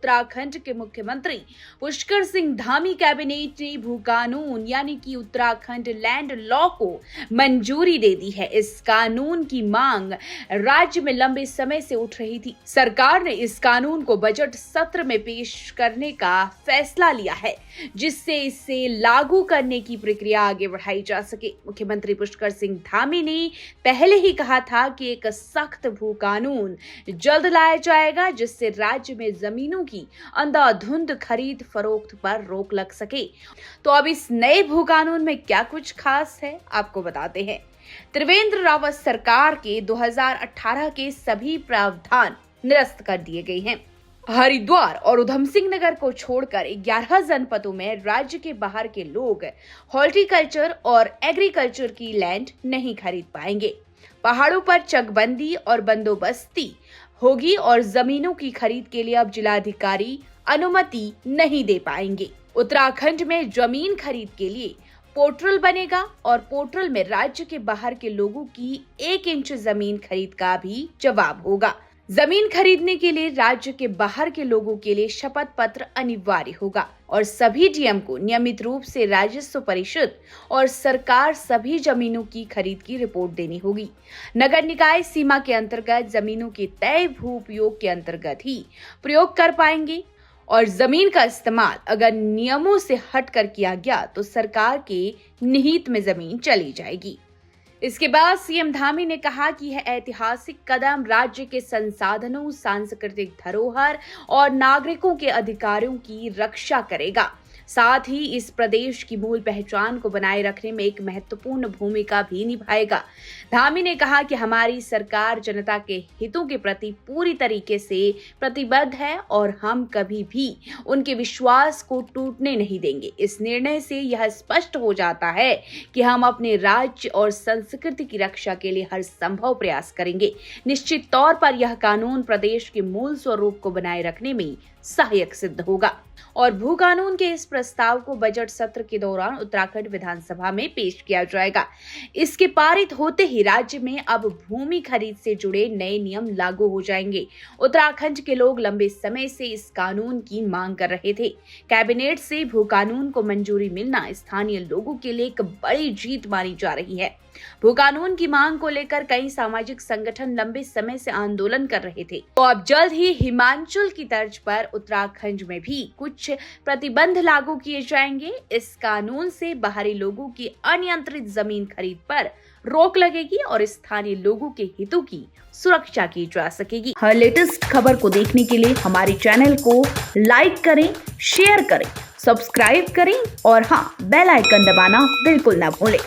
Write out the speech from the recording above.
उत्तराखंड के मुख्यमंत्री पुष्कर सिंह धामी कैबिनेट ने भू कानून यानी कि उत्तराखंड लैंड लॉ को मंजूरी दे दी है। इस कानून की मांग राज्य में लंबे समय से उठ रही थी। सरकार ने इस कानून को बजट सत्र में पेश करने का फैसला लिया है, जिससे इसे लागू करने की प्रक्रिया आगे बढ़ाई जा सके। मुख्यमंत्री पुष्कर सिंह धामी ने पहले ही कहा था कि एक सख्त भू कानून जल्द लाया जाएगा, जिससे राज्य में जमीनों की अंधाधुंध खरीद फरोख्त पर रोक लग सके। तो अब इस नए भू कानून में क्या कुछ खास है, आपको बताते हैं। त्रिवेंद्र रावत सरकार के 2018 के सभी प्रावधान निरस्त कर दिए गए हैं। हरिद्वार और उधम सिंह नगर को छोड़कर 11 जनपदों में राज्य के बाहर के लोग हॉर्टिकल्चर और एग्रीकल्चर की लैंड नहीं खरीद पाएंगे। पहाड़ों पर चकबंदी और बंदोबस्ती होगी और जमीनों की खरीद के लिए अब जिलाधिकारी अनुमति नहीं दे पाएंगे। उत्तराखंड में जमीन खरीद के लिए पोर्टल बनेगा और पोर्टल में राज्य के बाहर के लोगों की 1 इंच जमीन खरीद का भी जवाब होगा। जमीन खरीदने के लिए राज्य के बाहर के लोगों के लिए शपथ पत्र अनिवार्य होगा और सभी डीएम को नियमित रूप से राजस्व परिषद और सरकार सभी जमीनों की खरीद की रिपोर्ट देनी होगी। नगर निकाय सीमा के अंतर्गत जमीनों के तय भू उपयोग के अंतर्गत ही प्रयोग कर पाएंगे और जमीन का इस्तेमाल अगर नियमों से हटकर किया गया तो सरकार के निहित में जमीन चली जाएगी। इसके बाद सीएम धामी ने कहा कि यह ऐतिहासिक कदम राज्य के संसाधनों, सांस्कृतिक धरोहर और नागरिकों के अधिकारों की रक्षा करेगा। साथ ही इस प्रदेश की मूल पहचान को बनाए रखने में एक महत्वपूर्ण भूमिका भी निभाएगा। धामी ने कहा कि हमारी सरकार जनता के हितों के प्रति पूरी तरीके से प्रतिबद्ध है और हम कभी भी उनके विश्वास को टूटने नहीं देंगे। इस निर्णय से यह स्पष्ट हो जाता है कि हम अपने राज्य और संस्कृति की रक्षा के लिए हर संभव प्रयास करेंगे। निश्चित तौर पर यह कानून प्रदेश के मूल स्वरूप को बनाए रखने में सहायक सिद्ध होगा और भू कानून के इस प्रस्ताव को बजट सत्र के दौरान उत्तराखंड विधानसभा में पेश किया जाएगा। इसके पारित होते ही राज्य में अब भूमि खरीद से जुड़े नए नियम लागू हो जाएंगे। उत्तराखंड के लोग लंबे समय से इस कानून की मांग कर रहे थे। कैबिनेट से भू कानून को मंजूरी मिलना स्थानीय लोगों के लिए एक बड़ी जीत मानी जा रही है। भू कानून की मांग को लेकर कई सामाजिक संगठन लंबे समय से आंदोलन कर रहे थे, तो अब जल्द ही हिमाचल की तर्ज पर उत्तराखंड में भी कुछ प्रतिबंध लागू किए जाएंगे। इस कानून से बाहरी लोगों की अनियंत्रित जमीन खरीद पर रोक लगेगी और स्थानीय लोगों के हितों की सुरक्षा की जा सकेगी। हर लेटेस्ट खबर को देखने के लिए हमारे चैनल को लाइक करें, शेयर करें, सब्सक्राइब करें और हाँ, बेल आइकन दबाना बिल्कुल ना भूलें।